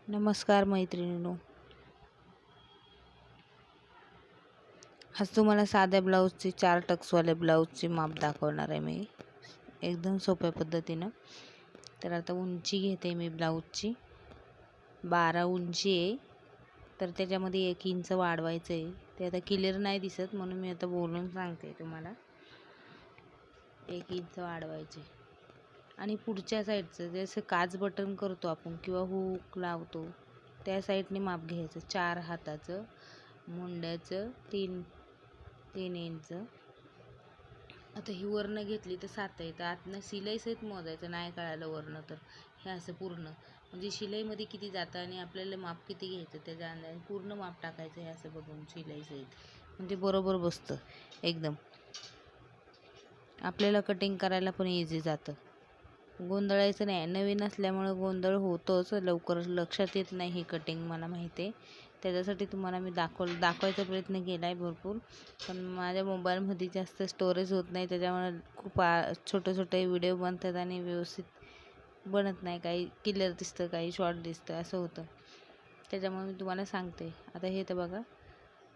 नमस्कार मैत्रिणींनो. आज तुम्हाला साध्या ब्लाऊजची 4 टक्सवाले ब्लाऊजची माप दाखवणार आहे मी एकदम सोप्या पद्धतीनं. तर आता उंची घेते मी ब्लाऊजची 12 उंची आहे. तर त्याच्यामध्ये 1 इंच वाढवायचं आहे. ते आता क्लिअर नाही दिसत म्हणून मी आता बोलून सांगते तुम्हाला. 1 इंच वाढवायचे आणि पुढच्या साईडचं जसं काज बटन करतो आपण किंवा हुक लावतो त्या साईडने माप घ्यायचं. 4 हाताचं मुंड्याचं 3 इंच. आता ही वरनं घेतली तर 7 आहे. तर आतनं शिलाई सहित मोजायचं. नाही कळालं वरनं तर हे असं पूर्ण म्हणजे शिलाईमध्ये किती जातं आणि आपल्याला माप किती घ्यायचं त्याच्या अंदाजे पूर्ण माप टाकायचं. हे असं बघून शिलाई सहित म्हणजे बरोबर बसतं एकदम. आपल्याला कटिंग करायला पण इझी जातं. गोंधळायचं नाही. नवीन असल्यामुळे गोंधळ होतोच, लवकर लक्षात येत नाही ही कटिंग, मला माहिती आहे. त्याच्यासाठी तुम्हाला मी दाखवायचा प्रयत्न केला आहे भरपूर, पण माझ्या मोबाईलमध्ये जास्त स्टोरेज होत नाही. त्याच्यामुळे खूप छोटे व्हिडिओ बनतात आणि व्यवस्थित बनत नाही. काही क्लिअर दिसतं, काही शॉर्ट दिसतं, असं होतं. त्याच्यामुळे मी तुम्हाला सांगते. आता हे तर बघा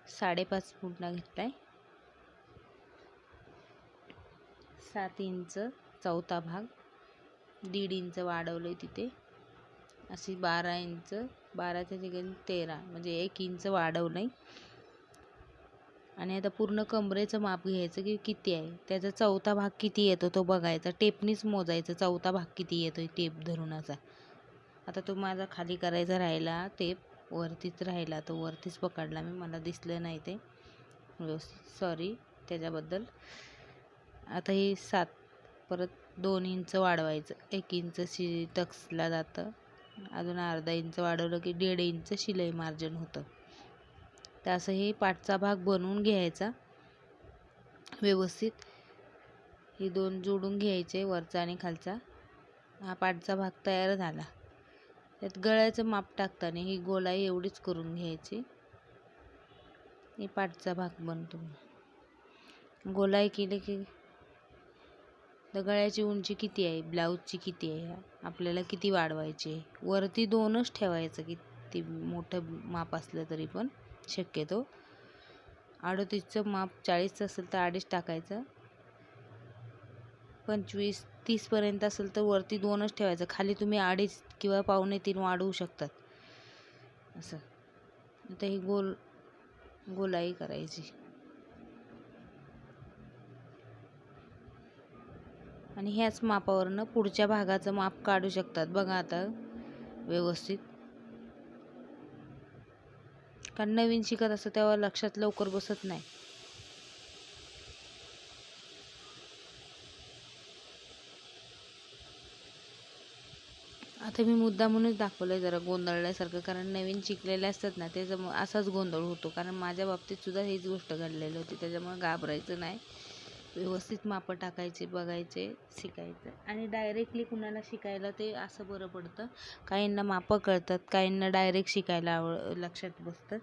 5.5 फूटला घेतला आहे. 7 इंच चौथा भाग, 1.5 इंच वाढवलं तिथे. अशी 12 इंच, 12च्या ठिकाणी 13 म्हणजे 1 इंच वाढवलं आहे. आणि आता पूर्ण कमरेचं माप घ्यायचं की किती आहे, त्याचा चौथा भाग किती येतो तो बघायचा. टेपनीच मोजायचं चौथा भाग किती येतो टेप धरून असा. आता तो माझा खाली करायचा राहिला, टेप वरतीच राहिला, तो वरतीच पकडला मी, मला दिसलं नाही ते व्यवस्थित, सॉरी त्याच्याबद्दल. आता हे 7 परत 2 इंच वाढवायचं. 1 इंच टक्सला जातं. अजून अर्धा इंच वाढवलं की 1.5 इंच शिलाई मार्जिन होतं. तर असं हे पाठचा भाग बनवून घ्यायचा व्यवस्थित. हे 2 जोडून घ्यायचे, वरचा आणि खालचा. हा पाठचा भाग तयार झाला. त्यात गळ्याचं माप टाकताना ही गोलाई एवढीच करून घ्यायची. हे पाठचा भाग बनतो. गोलाई केली की तर गळ्याची उंची किती आहे, ब्लाऊजची किती आहे, आपल्याला किती वाढवायची आहे. वरती 2च ठेवायचं, किती मोठं माप असलं तरी पण शक्यतो. 38चं माप 40 असेल तर 2.5 टाकायचं. 25-30 पर्यंत असेल तर वरती 2च ठेवायचं. खाली तुम्ही 2.5 किंवा 2.25-3 वाढवू शकतात असं. आता ही गोलाई करायची आणि ह्याच मापावरनं पुढच्या भागाचं माप काढू शकतात. बघा आता व्यवस्थित, कारण नवीन शिकत असतं तेव्हा लक्षात लवकर बसत नाही. आता मी मुद्दामूनच दाखवलं आहे जरा गोंधळल्यासारखं, कारण नवीन शिकलेले असतात ना त्याच्यामुळे असाच गोंधळ होतो. कारण माझ्या बाबतीत सुद्धा हीच गोष्ट घडलेली होती. त्याच्यामुळे घाबरायचं नाही. व्यवस्थित मापं टाकायचे, बघायचे, शिकायचं. आणि डायरेक्टली कुणाला शिकायला ते असं बरं पडतं. काहींना मापं कळतात, काहींना डायरेक्ट शिकायला लक्षात बसतं.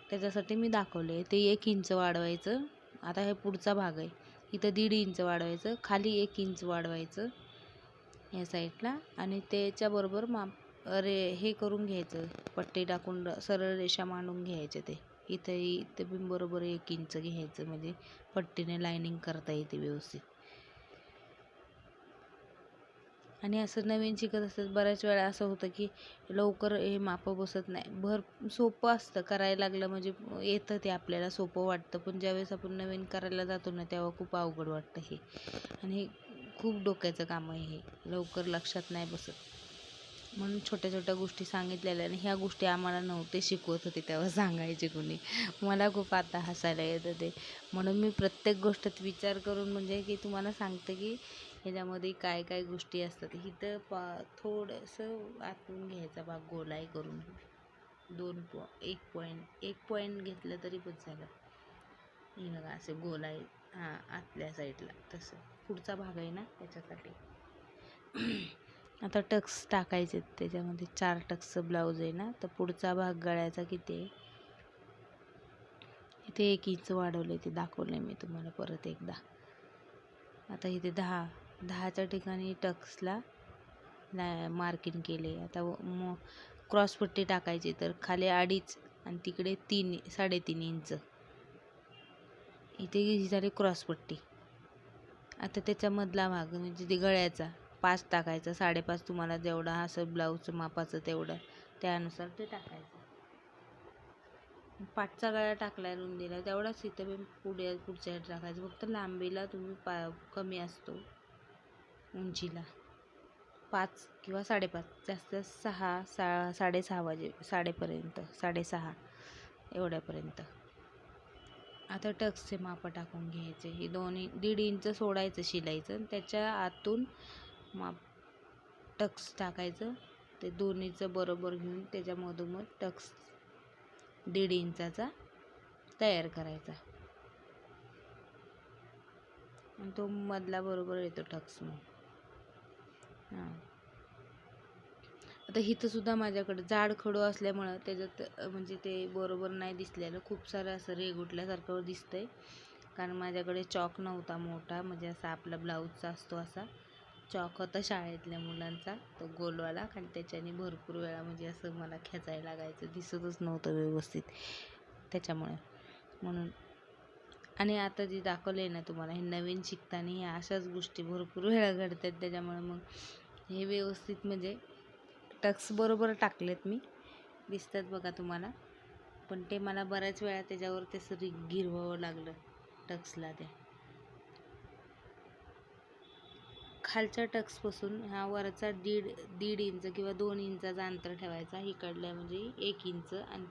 त्याच्यासाठी मी दाखवले. ते 1 इंच वाढवायचं. आता हे पुढचा भाग आहे, इथं 1.5 इंच वाढवायचं, खाली 1 इंच वाढवायचं या साईडला. आणि त्याच्याबरोबर माप हे करून घ्यायचं, पट्टी टाकून सरळ रेषा मांडून घ्यायचे. ते इथं पण बरोबर 1 इंच घ्यायचं, म्हणजे पट्टीने लाईनिंग करता येते व्यवस्थित. आणि असं नवीन शिकत असतात बऱ्याच वेळा असं होतं की लवकर हे मापं बसत नाही. सोपं असतं करायला लागलं म्हणजे येतं, ते आपल्याला सोपं वाटतं. पण ज्यावेळेस आपण नवीन करायला जातो ना तेव्हा खूप अवघड वाटतं हे. आणि हे खूप डोक्याचं काम आहे, हे लवकर लक्षात नाही बसत. म्हणून छोट्या गोष्टी सांगितलेल्या. आणि ह्या गोष्टी आम्हाला नव्हते शिकवत होते तेव्हा सांगायचे कोणी. मला खूप आता हसायला येतं ते. म्हणून मी प्रत्येक गोष्टीत विचार करून म्हणजे की तुम्हाला सांगते की ह्याच्यामध्ये काय गोष्टी असतात. इथं थोडंसं आतून घ्यायचा भाग गोलाई करून 1 पॉईंट घेतलं तरी पण झालं. हे बघा असं गोलाई, हां आतल्या साईडला. तसं पुढचा भाग आहे ना त्याच्यासाठी. आता टक्स टाकायचे त्याच्यामध्ये. 4 टक्सचं ब्लाऊज आहे ना, तर पुढचा भाग गळ्याचा किती आहे, इथे 1 इंच वाढवले, ते दाखवले मी तुम्हाला परत एकदा. आता इथे 10च्या ठिकाणी टक्सला मार्किंग केले. आता क्रॉसपट्टी टाकायची तर खाली 2.5 आणि तिकडे 3-3.5 इंच इथे ही झाली क्रॉसपट्टी. आता त्याच्यामधला भाग म्हणजे ते गळ्याचा 5 टाकायचा. 5.5 तुम्हाला जेवढा असं ब्लाऊजचं मापाचं तेवढं त्यानुसार ते टाकायचं. पाठचा गळा टाकला रुंदीला तेवढाच इथं पुढच्या टाकायचं. फक्त लांबीला तुम्ही कमी असतो उंचीला 5 किंवा 5.5 जास्त 6-6.5 साडेपर्यंत 6.5 एवढ्यापर्यंत. आता टक्सचे माप टाकून घ्यायचे. हे 1.5 इंच सोडायचं शिलाईचं. त्याच्या आतून माप टक्स टाकायचं. ते दोन्हीचं बरोबर घेऊन त्याच्या मधोमध टक्स 1.5 इंचाचा तयार करायचा आणि तो मधला बरोबर येतो टक्स मग. हां, आता इथं सुद्धा माझ्याकडे जाड खडू असल्यामुळं त्याच्यात म्हणजे ते बरोबर नाही दिसलेलं. खूप सारं असं रेघुटल्यासारखं दिसतंय कारण माझ्याकडे चॉक नव्हता मोठा, म्हणजे असा आपला ब्लाऊजचा असतो असा चॉक होता शाळेतल्या मुलांचा, तो गोलवाला. आणि त्याच्याने भरपूर वेळा म्हणजे असं मला खेचायला लागायचं, दिसतच नव्हतं व्यवस्थित त्याच्यामुळे म्हणून. आणि आता जे दाखवले ना तुम्हाला हे नवीन शिकताना ह्या अशाच गोष्टी भरपूर वेळा घडतात. त्याच्यामुळे मग हे व्यवस्थित म्हणजे टक्स बरोबर टाकलेत मी, दिसतात बघा तुम्हाला. पण ते मला बऱ्याच वेळा त्याच्यावर ते गिरवावं लागलं टक्सला. ते खालच्या टक्सपासून हा वरचा 1.5 इंच किंवा 2 इंचाचा अंतर ठेवायचा. इकडल्या म्हणजे 1 इंच आणि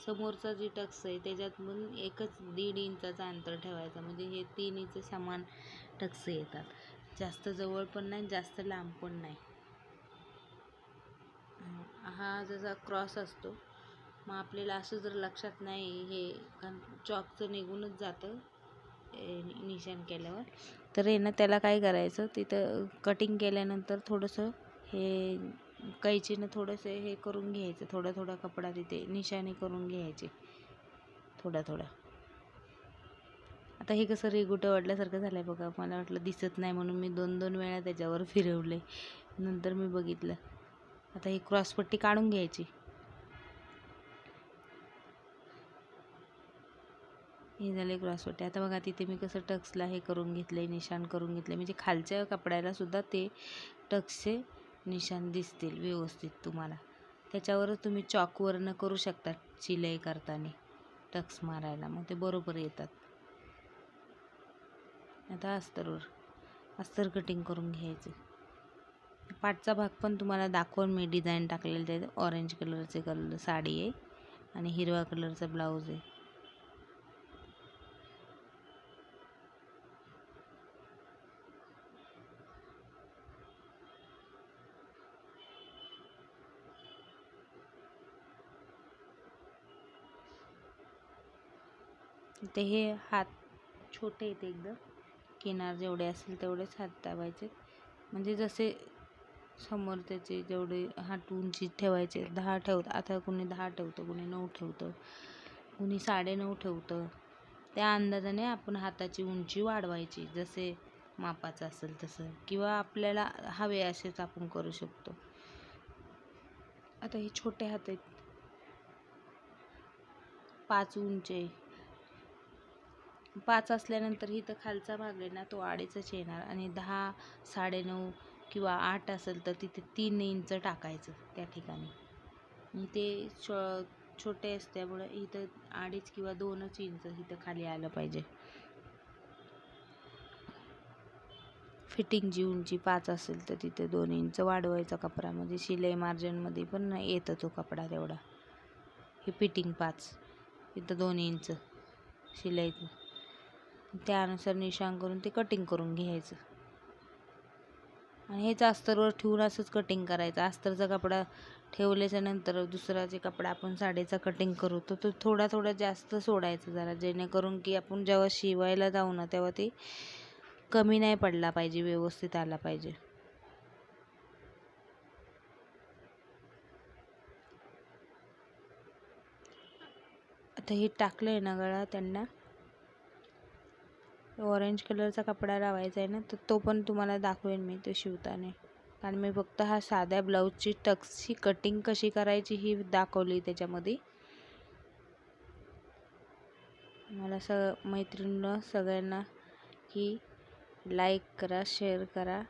समोरचा जी टक्स आहे त्याच्यात पण 1.5 इंचाचा अंतर ठेवायचा. म्हणजे हे 3 इंच समान टक्स येतात. जास्त जवळ पण नाही, जास्त लांब पण नाही. हा जसा क्रॉस असतो मग आपल्याला असं जर लक्षात नाही हे कारण चॉकचं निघूनच जातं निशाण केल्यावर, तर आहे ना त्याला काय करायचं, तिथं कटिंग केल्यानंतर थोडंसं हे कैचीनं थोडंसं हे करून घ्यायचं. थोडा कपडा तिथे निशाणी करून घ्यायची थोडा. आता हे कसं रेघुटं वाढल्यासारखं झालं आहे बघा. मला वाटलं दिसत नाही म्हणून मी 2 वेळा त्याच्यावर फिरवले. नंतर मी बघितलं. आता ही क्रॉसपट्टी काढून घ्यायची. हे झाले क्रॉसपट्टी. आता बघा तिथे मी कसं टक्सला हे करून घेतलंय, निशाण करून घेतले. म्हणजे खालच्या कपड्याला सुद्धा ते टक्सचे निशाण दिसतील व्यवस्थित तुम्हाला. त्याच्यावरच तुम्ही चॉकवरनं करू शकता शिलाई करताना टक्स मारायला, मग ते बरोबर येतात. आता अस्तर कटिंग करून घ्यायचे. पाठचा भाग पण तुम्हाला दाखवून मी डिझाईन टाकलेलं. ते ऑरेंज कलरचे साडी आहे आणि हिरवा कलरचा ब्लाऊज आहे. ते हे हात छोटे आहेत एकदम, किनार जेवढे असेल तेवढेच हात दाबायचे. म्हणजे जसे समोर त्याचे जेवढे हात उंची ठेवायचे 10 ठेवतं. आता कुणी 10 ठेवतं, कुणी 9 ठेवतं, कुणी 9.5 ठेवतं. त्या अंदाजाने आपण हाताची उंची वाढवायची जसे मापाचं असेल तसं, किंवा आपल्याला हवे असेच आपण करू शकतो. आता हे छोटे हात आहेत, 5 उंची 5 असल्यानंतर इथं खालचा भाग आहे ना तो 2.5च येणार. आणि 10, 9.5 किंवा 8 असेल तर तिथे 3 इंच टाकायचं त्या ठिकाणी. आणि ते छोटे असल्यामुळे इथं 2.5 किंवा 2च इंच इथं खाली आलं पाहिजे. फिटिंगची उंची 5 असेल तर तिथे 2 इंच वाढवायचा कपडा. म्हणजे शिलाई मार्जिनमध्ये पण येतं तो कपडा तेवढा. हे फिटिंग 5, इथं 2 इंच शिलाईचं. त्यानुसार निशाण करून ते कटिंग करून घ्यायचं. आणि हेच अस्तरवर ठेवून असंच कटिंग करायचं. अस्तरचा कपडा ठेवल्याच्या नंतर दुसरा जे कपडा आपण साडीचा कटिंग करू तर तो थोडा जास्त सोडायचा जरा, जेणेकरून की आपण जेव्हा शिवायला जाऊ ना तेव्हा ते कमी नाही पडला पाहिजे, व्यवस्थित आला पाहिजे. आता हे टाकलंय ना गळा, त्यांना ऑरेंज कलरचा कपडा लावायचा आहे ना, तर तो पण तुम्हाला दाखवेन मी ते शिवताना. आणि मी फक्त हा साध्या ब्लाऊजची टक्सची कटिंग कशी करायची ही दाखवली त्याच्यामध्ये. मला मैत्रिणींना सगळ्यांना की लाईक करा, शेअर करा,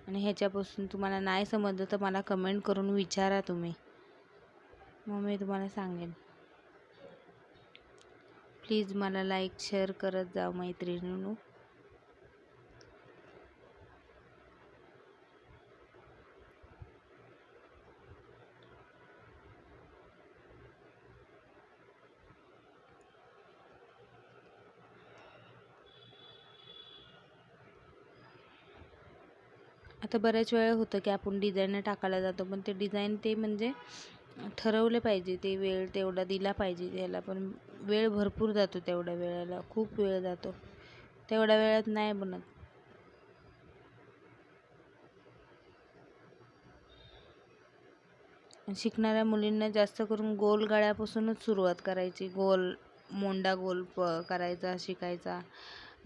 आणि ह्याच्यापासून तुम्हाला नाही समजलं तर मला कमेंट करून विचारा तुम्ही, मग मी तुम्हाला सांगेन. प्लीज मला लाईक शेअर करत जा मैत्रिणींनो. आता बऱ्याच वेळा होतं की आपण डिझाईन टाकायला जातो, पण ते डिझाईन ते म्हणजे ठरवले पाहिजे, ते वेळ तेवढा दिला पाहिजे त्याला, पण वेळ भरपूर जातो, तेवढ्या वेळेला खूप वेळ जातो, तेवढ्या वेळात नाही बनत. शिकणाऱ्या मुलींना जास्त करून गोल गळ्यापासूनच सुरुवात करायची. मोंडा गोल करायचा शिकायचा,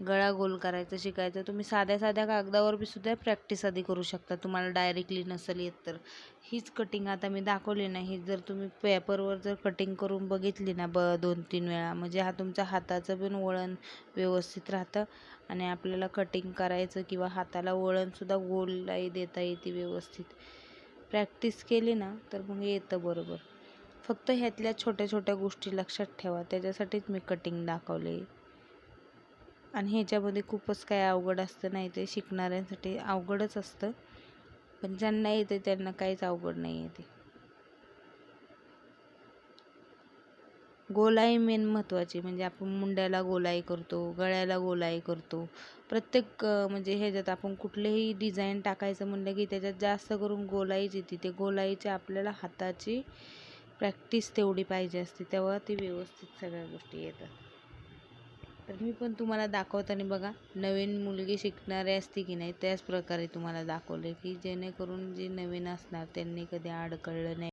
गळा गोल करायचा शिकायचा. तुम्ही साध्या साध्या कागदावर बी सुद्धा प्रॅक्टिस आधी करू शकता, तुम्हाला डायरेक्टली नसेल येत तर. हीच कटिंग आता मी दाखवली नाही, जर तुम्ही पेपरवर जर कटिंग करून बघितली ना 2-3 वेळा, म्हणजे हा तुमच्या हाताचं पण वळण व्यवस्थित राहतं, आणि आपल्याला कटिंग करायचं किंवा हाताला वळणसुद्धा गोलाई देता येते व्यवस्थित. प्रॅक्टिस केली ना तर मग येतं बरोबर. फक्त ह्यातल्या छोट्या छोट्या गोष्टी लक्षात ठेवा, त्याच्यासाठीच मी कटिंग दाखवले. आणि ह्याच्यामध्ये खूपच काय अवघड असतं नाही, ते शिकणाऱ्यांसाठी अवघडच असतं, पण ज्यांना येते त्यांना काहीच अवघड नाही येते. गोलाई मेन महत्त्वाची, म्हणजे आपण मुंड्याला गोलाई करतो, गळ्याला गोलाई करतो, प्रत्येक म्हणजे ह्याच्यात आपण कुठलेही डिझाईन टाकायचं म्हणलं की त्याच्यात जास्त करून गोलाईच येते. ते गोलाईच्या आपल्याला हाताची प्रॅक्टिस तेवढी पाहिजे असते, तेव्हा ती व्यवस्थित सगळ्या गोष्टी येतात. तर मी पण तुम्हाला दाखवताना बघा, नवीन मुलगी शिकणारी असते की नाही त्याच प्रकारे तुम्हाला दाखवले, की जेणेकरून जे नवीन असणार त्यांनी कधी अडकळलं नाही.